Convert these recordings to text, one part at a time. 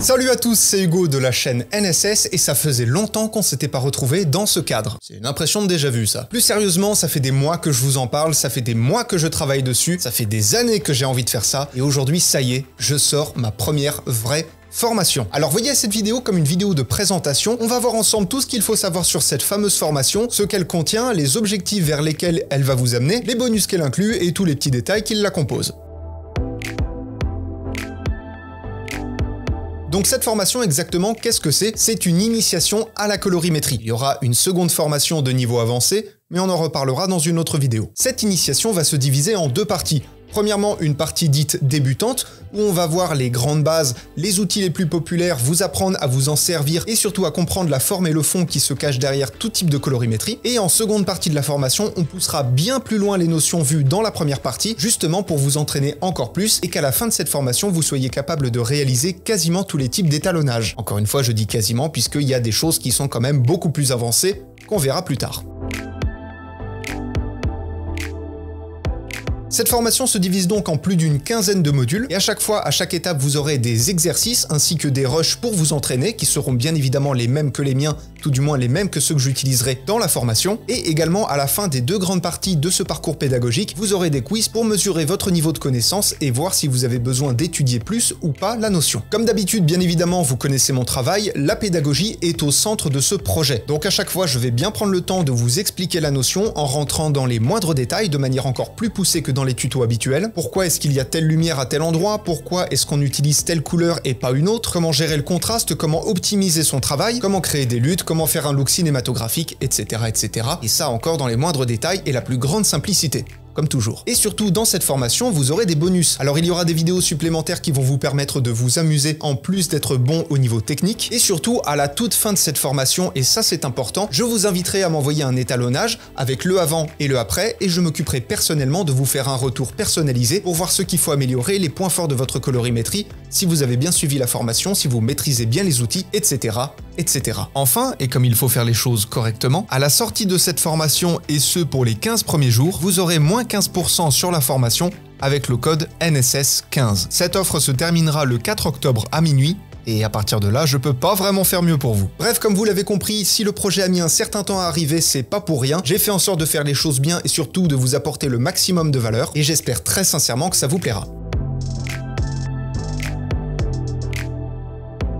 Salut à tous, c'est Hugo de la chaîne NSS et ça faisait longtemps qu'on s'était pas retrouvé dans ce cadre. C'est une impression de déjà vu ça. Plus sérieusement, ça fait des mois que je vous en parle, ça fait des mois que je travaille dessus, ça fait des années que j'ai envie de faire ça et aujourd'hui ça y est, je sors ma première vraie formation. Alors voyez cette vidéo comme une vidéo de présentation, on va voir ensemble tout ce qu'il faut savoir sur cette fameuse formation, ce qu'elle contient, les objectifs vers lesquels elle va vous amener, les bonus qu'elle inclut et tous les petits détails qui la composent. Donc cette formation exactement, qu'est-ce que c'est? C'est une initiation à la colorimétrie. Il y aura une seconde formation de niveau avancé, mais on en reparlera dans une autre vidéo. Cette initiation va se diviser en deux parties. Premièrement, une partie dite débutante, où on va voir les grandes bases, les outils les plus populaires, vous apprendre à vous en servir et surtout à comprendre la forme et le fond qui se cachent derrière tout type de colorimétrie. Et en seconde partie de la formation, on poussera bien plus loin les notions vues dans la première partie, justement pour vous entraîner encore plus et qu'à la fin de cette formation, vous soyez capable de réaliser quasiment tous les types d'étalonnage. Encore une fois, je dis quasiment puisqu'il y a des choses qui sont quand même beaucoup plus avancées qu'on verra plus tard. Cette formation se divise donc en plus d'une quinzaine de modules et à chaque fois, à chaque étape, vous aurez des exercices ainsi que des rushs pour vous entraîner qui seront bien évidemment les mêmes que les miens, tout du moins les mêmes que ceux que j'utiliserai dans la formation. Et également à la fin des deux grandes parties de ce parcours pédagogique, vous aurez des quiz pour mesurer votre niveau de connaissance et voir si vous avez besoin d'étudier plus ou pas la notion. Comme d'habitude, bien évidemment, vous connaissez mon travail, la pédagogie est au centre de ce projet. Donc à chaque fois, je vais bien prendre le temps de vous expliquer la notion en rentrant dans les moindres détails de manière encore plus poussée que dans les tutos habituels. Pourquoi est-ce qu'il y a telle lumière à tel endroit? Pourquoi est-ce qu'on utilise telle couleur et pas une autre? Comment gérer le contraste? Comment optimiser son travail? Comment créer des luttes? Comment faire un look cinématographique? Etc. etc. Et ça encore dans les moindres détails et la plus grande simplicité. Comme toujours. Et surtout, dans cette formation, vous aurez des bonus. Alors il y aura des vidéos supplémentaires qui vont vous permettre de vous amuser en plus d'être bon au niveau technique. Et surtout, à la toute fin de cette formation, et ça c'est important, je vous inviterai à m'envoyer un étalonnage avec le avant et le après, et je m'occuperai personnellement de vous faire un retour personnalisé pour voir ce qu'il faut améliorer, les points forts de votre colorimétrie, si vous avez bien suivi la formation, si vous maîtrisez bien les outils, etc. etc. Enfin, et comme il faut faire les choses correctement, à la sortie de cette formation, et ce pour les 15 premiers jours, vous aurez moins 15% sur la formation avec le code NSS15. Cette offre se terminera le 4 octobre à minuit et à partir de là, je peux pas vraiment faire mieux pour vous. Bref, comme vous l'avez compris, si le projet a mis un certain temps à arriver, c'est pas pour rien. J'ai fait en sorte de faire les choses bien et surtout de vous apporter le maximum de valeur et j'espère très sincèrement que ça vous plaira.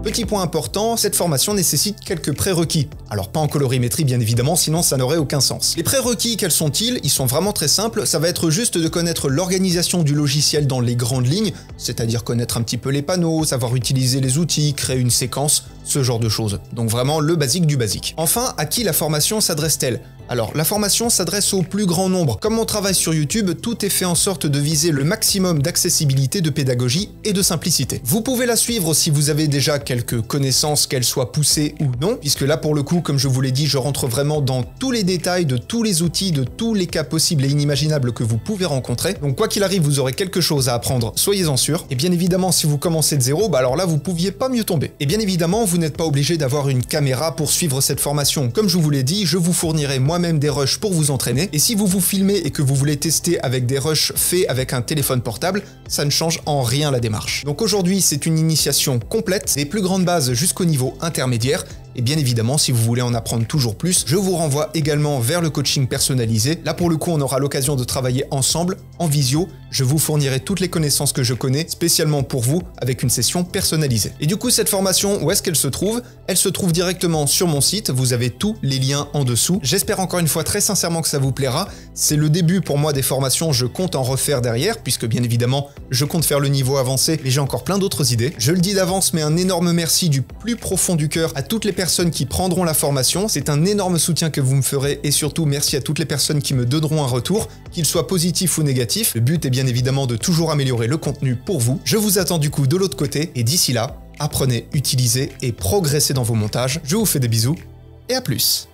Petit point important, cette formation nécessite quelques prérequis. Alors pas en colorimétrie bien évidemment, sinon ça n'aurait aucun sens. Les prérequis, quels sont-ils? Ils sont vraiment très simples, ça va être juste de connaître l'organisation du logiciel dans les grandes lignes, c'est-à-dire connaître un petit peu les panneaux, savoir utiliser les outils, créer une séquence, ce genre de choses. Donc vraiment le basique du basique. Enfin, à qui la formation s'adresse-t-elle? Alors, la formation s'adresse au plus grand nombre. Comme mon travail sur YouTube, tout est fait en sorte de viser le maximum d'accessibilité, de pédagogie et de simplicité. Vous pouvez la suivre si vous avez déjà quelques connaissances, qu'elles soient poussées ou non, puisque là, pour le coup, comme je vous l'ai dit, je rentre vraiment dans tous les détails de tous les outils, de tous les cas possibles et inimaginables que vous pouvez rencontrer. Donc, quoi qu'il arrive, vous aurez quelque chose à apprendre, soyez-en sûrs. Et bien évidemment, si vous commencez de zéro, alors là, vous pouviez pas mieux tomber. Et bien évidemment, vous n'êtes pas obligé d'avoir une caméra pour suivre cette formation. Comme je vous l'ai dit, je vous fournirai moi-même des rushs pour vous entraîner, et si vous vous filmez et que vous voulez tester avec des rushs faits avec un téléphone portable, ça ne change en rien la démarche. Donc aujourd'hui, c'est une initiation complète, des plus grandes bases jusqu'au niveau intermédiaire, et bien évidemment, si vous voulez en apprendre toujours plus, je vous renvoie également vers le coaching personnalisé. Là, pour le coup, on aura l'occasion de travailler ensemble, en visio. Je vous fournirai toutes les connaissances que je connais, spécialement pour vous, avec une session personnalisée. Et du coup, cette formation, où est-ce qu'elle se trouve? Elle se trouve directement sur mon site. Vous avez tous les liens en dessous. J'espère encore une fois très sincèrement que ça vous plaira. C'est le début pour moi des formations. Je compte en refaire derrière, puisque bien évidemment, je compte faire le niveau avancé, mais j'ai encore plein d'autres idées. Je le dis d'avance, mais un énorme merci du plus profond du cœur à toutes les personnes qui prendront la formation. C'est un énorme soutien que vous me ferez et surtout merci à toutes les personnes qui me donneront un retour, qu'il soit positif ou négatif. Le but est bien évidemment de toujours améliorer le contenu pour vous. Je vous attends du coup de l'autre côté et d'ici là, apprenez, utilisez et progressez dans vos montages. Je vous fais des bisous et à plus.